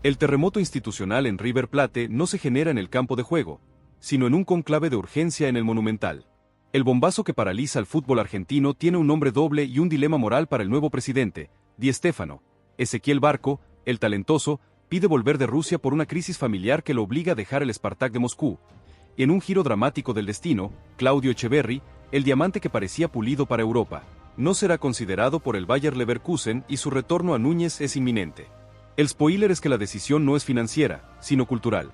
El terremoto institucional en River Plate no se genera en el campo de juego, sino en un conclave de urgencia en el Monumental. El bombazo que paraliza al fútbol argentino tiene un nombre doble y un dilema moral para el nuevo presidente, Di Stéfano. Ezequiel Barco, el talentoso, pide volver de Rusia por una crisis familiar que lo obliga a dejar el Spartak de Moscú. Y en un giro dramático del destino, Claudio Echeverri, el diamante que parecía pulido para Europa, no será considerado por el Bayer Leverkusen y su retorno a Núñez es inminente. El spoiler es que la decisión no es financiera, sino cultural.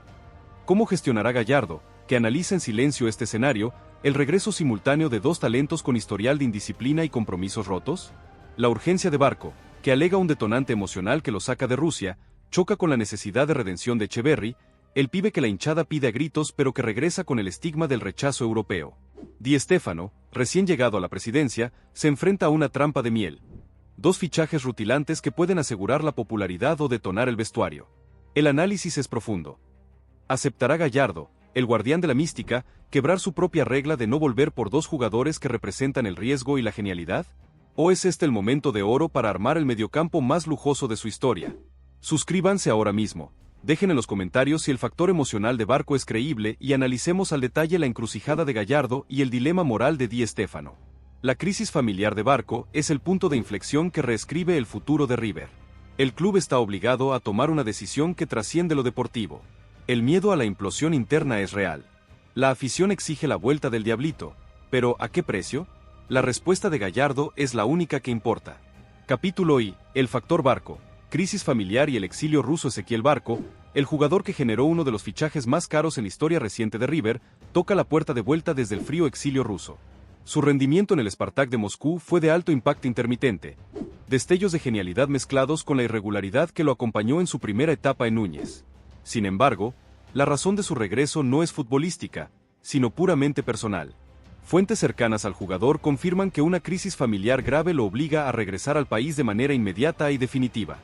¿Cómo gestionará Gallardo, que analiza en silencio este escenario, el regreso simultáneo de dos talentos con historial de indisciplina y compromisos rotos? La urgencia de Barco, que alega un detonante emocional que lo saca de Rusia, choca con la necesidad de redención de Echeverri, el pibe que la hinchada pide a gritos pero que regresa con el estigma del rechazo europeo. Di Stéfano, recién llegado a la presidencia, se enfrenta a una trampa de miel. Dos fichajes rutilantes que pueden asegurar la popularidad o detonar el vestuario. El análisis es profundo. ¿Aceptará Gallardo, el guardián de la mística, quebrar su propia regla de no volver por dos jugadores que representan el riesgo y la genialidad? ¿O es este el momento de oro para armar el mediocampo más lujoso de su historia? Suscríbanse ahora mismo. Dejen en los comentarios si el factor emocional de Barco es creíble y analicemos al detalle la encrucijada de Gallardo y el dilema moral de Di Stéfano. La crisis familiar de Barco es el punto de inflexión que reescribe el futuro de River. El club está obligado a tomar una decisión que trasciende lo deportivo. El miedo a la implosión interna es real. La afición exige la vuelta del Diablito, pero ¿a qué precio? La respuesta de Gallardo es la única que importa. Capítulo I. El factor Barco. Crisis familiar y el exilio ruso. Ezequiel Barco, el jugador que generó uno de los fichajes más caros en la historia reciente de River, toca la puerta de vuelta desde el frío exilio ruso. Su rendimiento en el Spartak de Moscú fue de alto impacto intermitente, destellos de genialidad mezclados con la irregularidad que lo acompañó en su primera etapa en Núñez. Sin embargo, la razón de su regreso no es futbolística, sino puramente personal. Fuentes cercanas al jugador confirman que una crisis familiar grave lo obliga a regresar al país de manera inmediata y definitiva.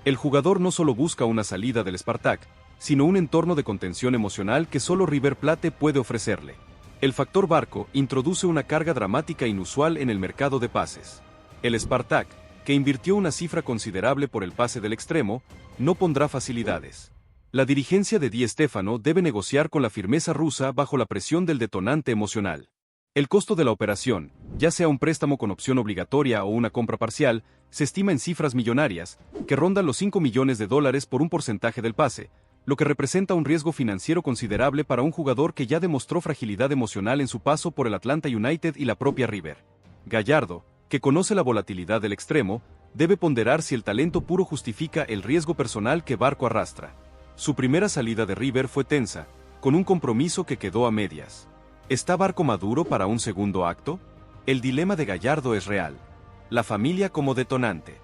El jugador no solo busca una salida del Spartak, sino un entorno de contención emocional que solo River Plate puede ofrecerle. El factor Barco introduce una carga dramática inusual en el mercado de pases. El Spartak, que invirtió una cifra considerable por el pase del extremo, no pondrá facilidades. La dirigencia de Di Stéfano debe negociar con la firmeza rusa bajo la presión del detonante emocional. El costo de la operación, ya sea un préstamo con opción obligatoria o una compra parcial, se estima en cifras millonarias, que rondan los $5 millones por un porcentaje del pase, lo que representa un riesgo financiero considerable para un jugador que ya demostró fragilidad emocional en su paso por el Atlanta United y la propia River. Gallardo, que conoce la volatilidad del extremo, debe ponderar si el talento puro justifica el riesgo personal que Barco arrastra. Su primera salida de River fue tensa, con un compromiso que quedó a medias. ¿Está Barco maduro para un segundo acto? El dilema de Gallardo es real. La familia como detonante.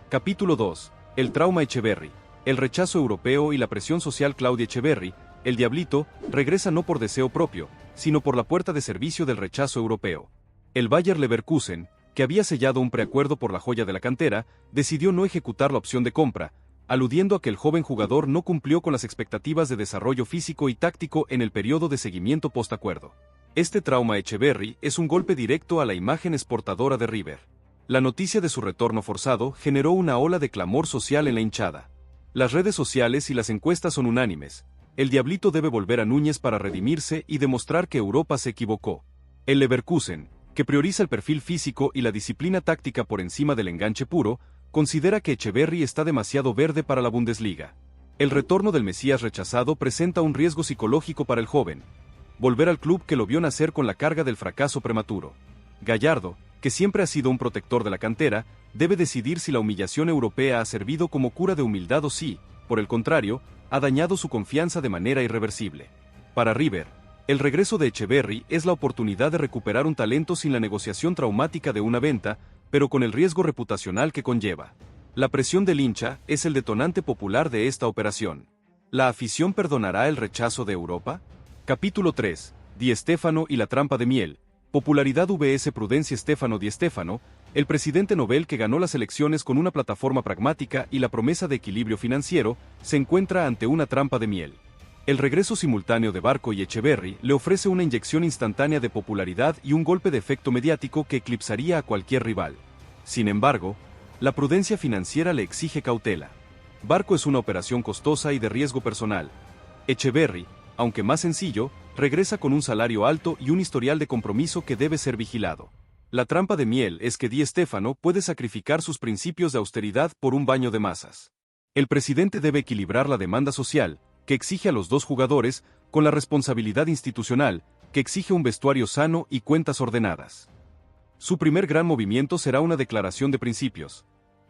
Capítulo 2. El trauma Echeverri. El rechazo europeo y la presión social. Claudio Echeverri, el Diablito, regresa no por deseo propio, sino por la puerta de servicio del rechazo europeo. El Bayer Leverkusen, que había sellado un preacuerdo por la joya de la cantera, decidió no ejecutar la opción de compra, aludiendo a que el joven jugador no cumplió con las expectativas de desarrollo físico y táctico en el periodo de seguimiento postacuerdo. Este trauma Echeverri es un golpe directo a la imagen exportadora de River. La noticia de su retorno forzado generó una ola de clamor social en la hinchada. Las redes sociales y las encuestas son unánimes. El Diablito debe volver a Núñez para redimirse y demostrar que Europa se equivocó. El Leverkusen, que prioriza el perfil físico y la disciplina táctica por encima del enganche puro, considera que Echeverri está demasiado verde para la Bundesliga. El retorno del Mesías rechazado presenta un riesgo psicológico para el joven. Volver al club que lo vio nacer con la carga del fracaso prematuro. Gallardo, que siempre ha sido un protector de la cantera, debe decidir si la humillación europea ha servido como cura de humildad o si, por el contrario, ha dañado su confianza de manera irreversible. Para River, el regreso de Echeverri es la oportunidad de recuperar un talento sin la negociación traumática de una venta, pero con el riesgo reputacional que conlleva. La presión del hincha es el detonante popular de esta operación. ¿La afición perdonará el rechazo de Europa? Capítulo 3. Di Stéfano y la trampa de miel. Popularidad vs prudencia. Stefano Di Stéfano, el presidente Nobel que ganó las elecciones con una plataforma pragmática y la promesa de equilibrio financiero, se encuentra ante una trampa de miel. El regreso simultáneo de Barco y Echeverri le ofrece una inyección instantánea de popularidad y un golpe de efecto mediático que eclipsaría a cualquier rival. Sin embargo, la prudencia financiera le exige cautela. Barco es una operación costosa y de riesgo personal. Echeverri, aunque más sencillo, regresa con un salario alto y un historial de compromiso que debe ser vigilado. La trampa de miel es que Di Stéfano puede sacrificar sus principios de austeridad por un baño de masas. El presidente debe equilibrar la demanda social, que exige a los dos jugadores, con la responsabilidad institucional, que exige un vestuario sano y cuentas ordenadas. Su primer gran movimiento será una declaración de principios.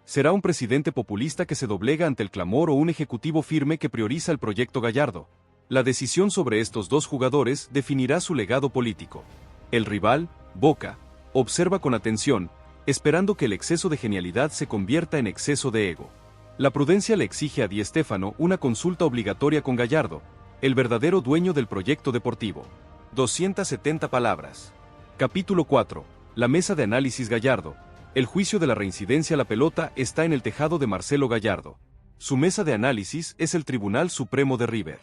¿Será un presidente populista que se doblega ante el clamor o un ejecutivo firme que prioriza el proyecto Gallardo? La decisión sobre estos dos jugadores definirá su legado político. El rival, Boca, observa con atención, esperando que el exceso de genialidad se convierta en exceso de ego. La prudencia le exige a Di Stéfano una consulta obligatoria con Gallardo, el verdadero dueño del proyecto deportivo. 270 palabras. Capítulo 4. La mesa de análisis Gallardo. El juicio de la reincidencia a la pelota está en el tejado de Marcelo Gallardo. Su mesa de análisis es el Tribunal Supremo de River.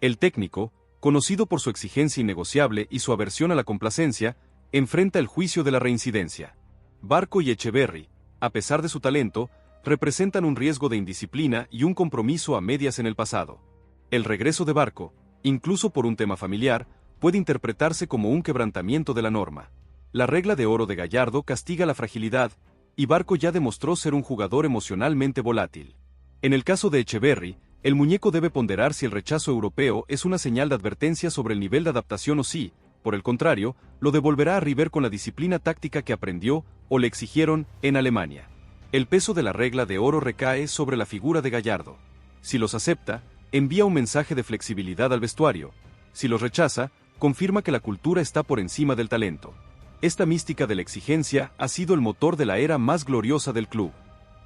El técnico, conocido por su exigencia innegociable y su aversión a la complacencia, enfrenta el juicio de la reincidencia. Barco y Echeverri, a pesar de su talento, representan un riesgo de indisciplina y un compromiso a medias en el pasado. El regreso de Barco, incluso por un tema familiar, puede interpretarse como un quebrantamiento de la norma. La regla de oro de Gallardo castiga la fragilidad, y Barco ya demostró ser un jugador emocionalmente volátil. En el caso de Echeverri, el muñeco debe ponderar si el rechazo europeo es una señal de advertencia sobre el nivel de adaptación o si, por el contrario, lo devolverá a River con la disciplina táctica que aprendió o le exigieron en Alemania. El peso de la regla de oro recae sobre la figura de Gallardo. Si los acepta, envía un mensaje de flexibilidad al vestuario. Si los rechaza, confirma que la cultura está por encima del talento. Esta mística de la exigencia ha sido el motor de la era más gloriosa del club.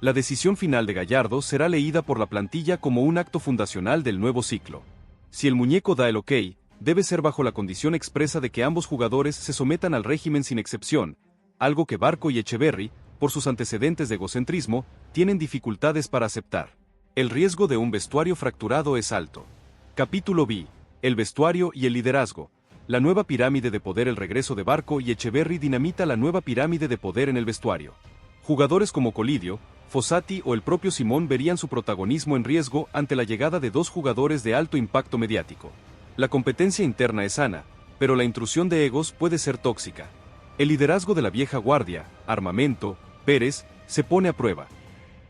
La decisión final de Gallardo será leída por la plantilla como un acto fundacional del nuevo ciclo. Si el muñeco da el ok, debe ser bajo la condición expresa de que ambos jugadores se sometan al régimen sin excepción, algo que Barco y Echeverri, por sus antecedentes de egocentrismo, tienen dificultades para aceptar. El riesgo de un vestuario fracturado es alto. Capítulo B. El vestuario y el liderazgo. La nueva pirámide de poder. El regreso de Barco y Echeverri dinamita la nueva pirámide de poder en el vestuario. Jugadores como Colidio, Fossati o el propio Simón verían su protagonismo en riesgo ante la llegada de dos jugadores de alto impacto mediático. La competencia interna es sana, pero la intrusión de egos puede ser tóxica. El liderazgo de la vieja guardia, Armamento, Pérez, se pone a prueba.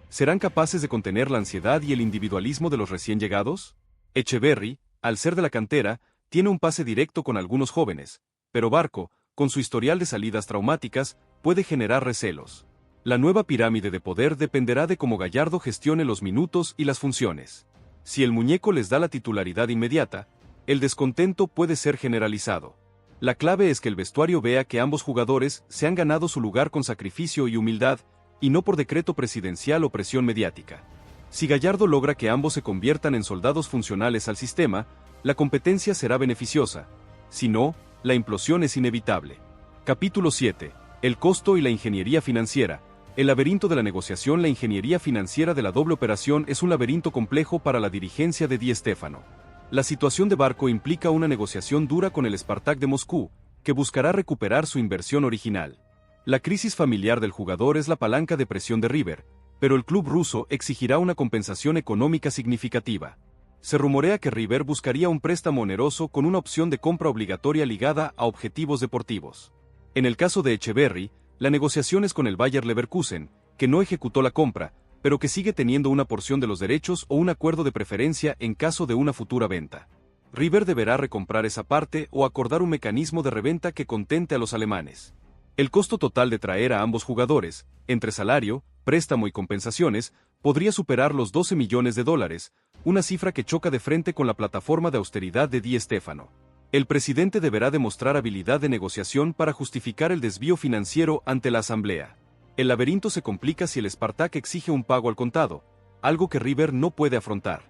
¿Serán capaces de contener la ansiedad y el individualismo de los recién llegados? Echeverri, al ser de la cantera, tiene un pase directo con algunos jóvenes, pero Barco, con su historial de salidas traumáticas, puede generar recelos. La nueva pirámide de poder dependerá de cómo Gallardo gestione los minutos y las funciones. Si el muñeco les da la titularidad inmediata, el descontento puede ser generalizado. La clave es que el vestuario vea que ambos jugadores se han ganado su lugar con sacrificio y humildad, y no por decreto presidencial o presión mediática. Si Gallardo logra que ambos se conviertan en soldados funcionales al sistema, la competencia será beneficiosa. Si no, la implosión es inevitable. Capítulo 7. El costo y la ingeniería financiera. El laberinto de la negociación. La ingeniería financiera de la doble operación es un laberinto complejo para la dirigencia de Di Stéfano. La situación de Barco implica una negociación dura con el Spartak de Moscú, que buscará recuperar su inversión original. La crisis familiar del jugador es la palanca de presión de River, pero el club ruso exigirá una compensación económica significativa. Se rumorea que River buscaría un préstamo oneroso con una opción de compra obligatoria ligada a objetivos deportivos. En el caso de Echeverri, la negociación es con el Bayer Leverkusen, que no ejecutó la compra, pero que sigue teniendo una porción de los derechos o un acuerdo de preferencia en caso de una futura venta. River deberá recomprar esa parte o acordar un mecanismo de reventa que contente a los alemanes. El costo total de traer a ambos jugadores, entre salario, préstamo y compensaciones, podría superar los $12 millones, una cifra que choca de frente con la plataforma de austeridad de Di Stéfano. El presidente deberá demostrar habilidad de negociación para justificar el desvío financiero ante la asamblea. El laberinto se complica si el Spartak exige un pago al contado, algo que River no puede afrontar.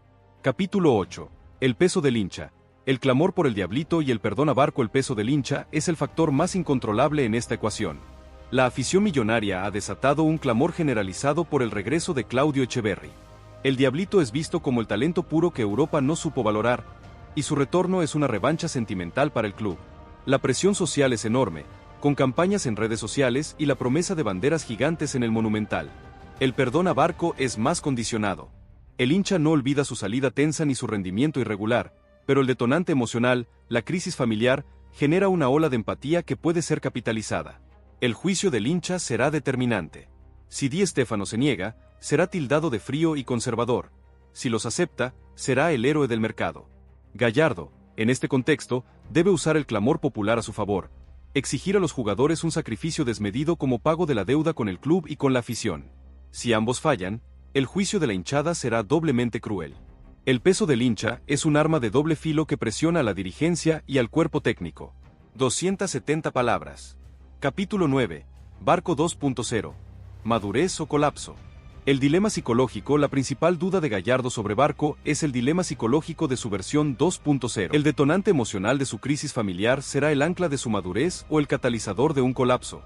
Capítulo 8. El peso del hincha. El clamor por el diablito y el perdón a Barco. El peso del hincha es el factor más incontrolable en esta ecuación. La afición millonaria ha desatado un clamor generalizado por el regreso de Claudio Echeverri. El diablito es visto como el talento puro que Europa no supo valorar, y su retorno es una revancha sentimental para el club. La presión social es enorme, con campañas en redes sociales y la promesa de banderas gigantes en el Monumental. El perdón a Barco es más condicionado. El hincha no olvida su salida tensa ni su rendimiento irregular, pero el detonante emocional, la crisis familiar, genera una ola de empatía que puede ser capitalizada. El juicio del hincha será determinante. Si Di Stéfano se niega, será tildado de frío y conservador. Si los acepta, será el héroe del mercado. Gallardo, en este contexto, debe usar el clamor popular a su favor, exigir a los jugadores un sacrificio desmedido como pago de la deuda con el club y con la afición. Si ambos fallan, el juicio de la hinchada será doblemente cruel. El peso del hincha es un arma de doble filo que presiona a la dirigencia y al cuerpo técnico. 270 palabras. Capítulo 9. Barco 2.0. ¿Madurez o colapso? El dilema psicológico. La principal duda de Gallardo sobre Barco es el dilema psicológico de su versión 2.0. El detonante emocional de su crisis familiar será el ancla de su madurez o el catalizador de un colapso.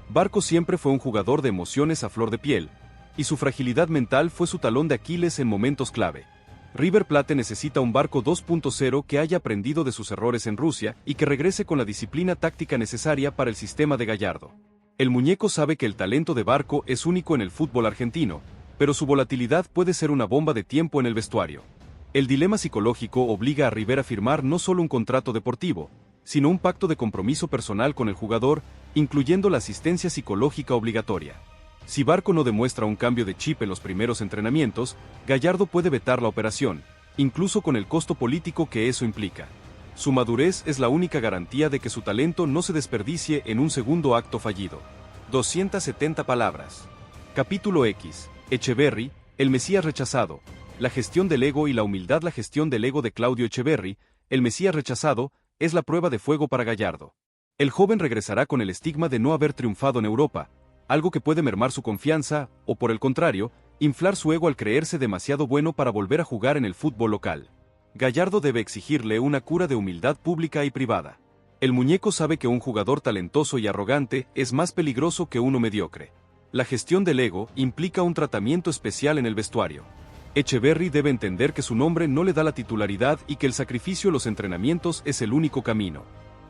Barco siempre fue un jugador de emociones a flor de piel, y su fragilidad mental fue su talón de Aquiles en momentos clave. River Plate necesita un Barco 2.0 que haya aprendido de sus errores en Rusia y que regrese con la disciplina táctica necesaria para el sistema de Gallardo. El muñeco sabe que el talento de Barco es único en el fútbol argentino, pero su volatilidad puede ser una bomba de tiempo en el vestuario. El dilema psicológico obliga a River a firmar no solo un contrato deportivo, sino un pacto de compromiso personal con el jugador, incluyendo la asistencia psicológica obligatoria. Si Barco no demuestra un cambio de chip en los primeros entrenamientos, Gallardo puede vetar la operación, incluso con el costo político que eso implica. Su madurez es la única garantía de que su talento no se desperdicie en un segundo acto fallido. 270 palabras. Capítulo X. Echeverri, el Mesías rechazado. La gestión del ego y la humildad. La gestión del ego de Claudio Echeverri, el Mesías rechazado, es la prueba de fuego para Gallardo. El joven regresará con el estigma de no haber triunfado en Europa, algo que puede mermar su confianza, o por el contrario, inflar su ego al creerse demasiado bueno para volver a jugar en el fútbol local. Gallardo debe exigirle una cura de humildad pública y privada. El muñeco sabe que un jugador talentoso y arrogante es más peligroso que uno mediocre. La gestión del ego implica un tratamiento especial en el vestuario. Echeverri debe entender que su nombre no le da la titularidad y que el sacrificio en los entrenamientos es el único camino.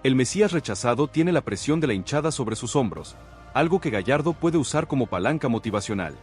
El Mesías rechazado tiene la presión de la hinchada sobre sus hombros, algo que Gallardo puede usar como palanca motivacional.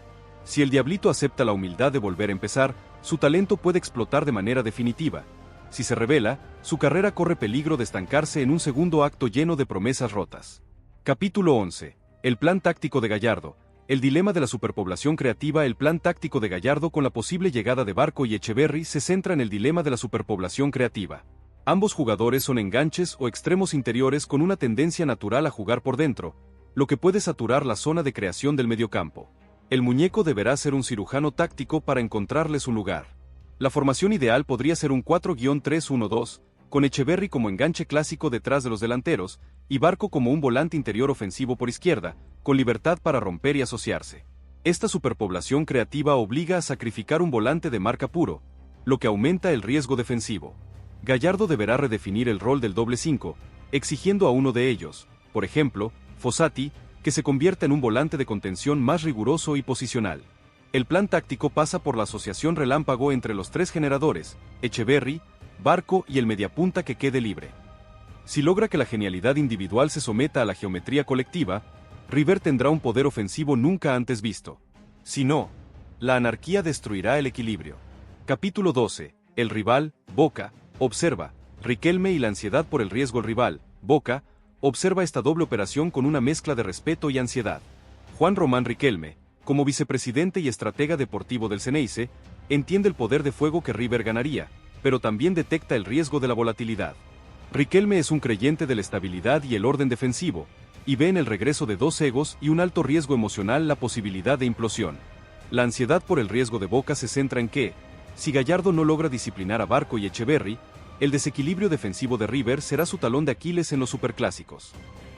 Si el diablito acepta la humildad de volver a empezar, su talento puede explotar de manera definitiva. Si se revela, su carrera corre peligro de estancarse en un segundo acto lleno de promesas rotas. Capítulo 11. El plan táctico de Gallardo. El dilema de la superpoblación creativa. El plan táctico de Gallardo con la posible llegada de Barco y Echeverri se centra en el dilema de la superpoblación creativa. Ambos jugadores son enganches o extremos interiores con una tendencia natural a jugar por dentro, lo que puede saturar la zona de creación del mediocampo. El muñeco deberá ser un cirujano táctico para encontrarles un lugar. La formación ideal podría ser un 4-3-1-2, con Echeverri como enganche clásico detrás de los delanteros, y Barco como un volante interior ofensivo por izquierda, con libertad para romper y asociarse. Esta superpoblación creativa obliga a sacrificar un volante de marca puro, lo que aumenta el riesgo defensivo. Gallardo deberá redefinir el rol del doble 5, exigiendo a uno de ellos, por ejemplo, Fossati, que se convierta en un volante de contención más riguroso y posicional. El plan táctico pasa por la asociación relámpago entre los tres generadores, Echeverri, Barco y el mediapunta que quede libre. Si logra que la genialidad individual se someta a la geometría colectiva, River tendrá un poder ofensivo nunca antes visto. Si no, la anarquía destruirá el equilibrio. Capítulo 12. El rival, Boca, observa, Riquelme y la ansiedad por el riesgo. El rival, Boca, observa esta doble operación con una mezcla de respeto y ansiedad. Juan Román Riquelme, como vicepresidente y estratega deportivo del Xeneize, entiende el poder de fuego que River ganaría, pero también detecta el riesgo de la volatilidad. Riquelme es un creyente de la estabilidad y el orden defensivo, y ve en el regreso de dos egos y un alto riesgo emocional la posibilidad de implosión. La ansiedad por el riesgo de Boca se centra en que, si Gallardo no logra disciplinar a Barco y Echeverri, el desequilibrio defensivo de River será su talón de Aquiles en los superclásicos.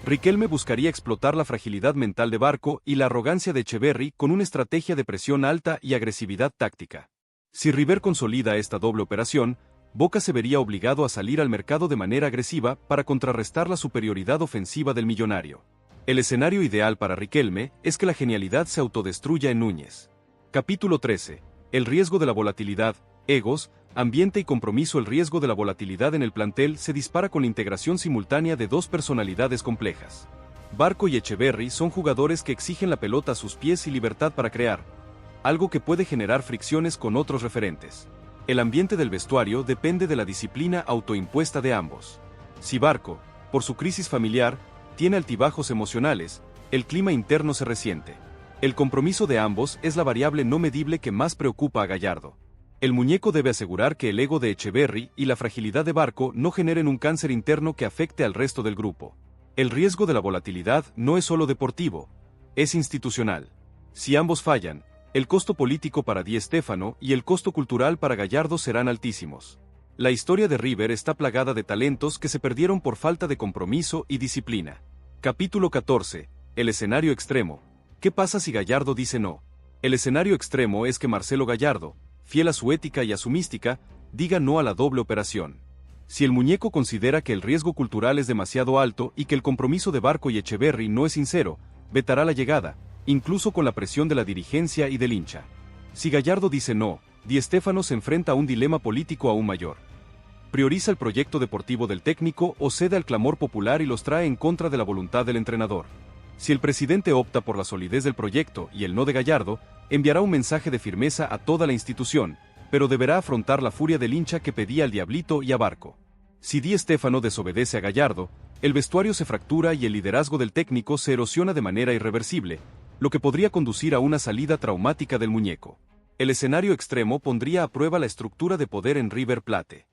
Riquelme buscaría explotar la fragilidad mental de Barco y la arrogancia de Echeverri con una estrategia de presión alta y agresividad táctica. Si River consolida esta doble operación, Boca se vería obligado a salir al mercado de manera agresiva para contrarrestar la superioridad ofensiva del millonario. El escenario ideal para Riquelme es que la genialidad se autodestruya en Núñez. Capítulo 13. El riesgo de la volatilidad, egos, ambiente y compromiso. El riesgo de la volatilidad en el plantel se dispara con la integración simultánea de dos personalidades complejas. Barco y Echeverri son jugadores que exigen la pelota a sus pies y libertad para crear, algo que puede generar fricciones con otros referentes. El ambiente del vestuario depende de la disciplina autoimpuesta de ambos. Si Barco, por su crisis familiar, tiene altibajos emocionales, el clima interno se resiente. El compromiso de ambos es la variable no medible que más preocupa a Gallardo. El muñeco debe asegurar que el ego de Etcheverry y la fragilidad de Barco no generen un cáncer interno que afecte al resto del grupo. El riesgo de la volatilidad no es solo deportivo, es institucional. Si ambos fallan, el costo político para Di Stéfano y el costo cultural para Gallardo serán altísimos. La historia de River está plagada de talentos que se perdieron por falta de compromiso y disciplina. Capítulo 14. El escenario extremo. ¿Qué pasa si Gallardo dice no? El escenario extremo es que Marcelo Gallardo, fiel a su ética y a su mística, diga no a la doble operación. Si el muñeco considera que el riesgo cultural es demasiado alto y que el compromiso de Barco y Etcheverry no es sincero, vetará la llegada, incluso con la presión de la dirigencia y del hincha. Si Gallardo dice no, Di Stéfano se enfrenta a un dilema político aún mayor. ¿Prioriza el proyecto deportivo del técnico o cede al clamor popular y los trae en contra de la voluntad del entrenador? Si el presidente opta por la solidez del proyecto y el no de Gallardo, enviará un mensaje de firmeza a toda la institución, pero deberá afrontar la furia del hincha que pedía al Diablito y a Barco. Si Di Stéfano desobedece a Gallardo, el vestuario se fractura y el liderazgo del técnico se erosiona de manera irreversible, lo que podría conducir a una salida traumática del muñeco. El escenario extremo pondría a prueba la estructura de poder en River Plate.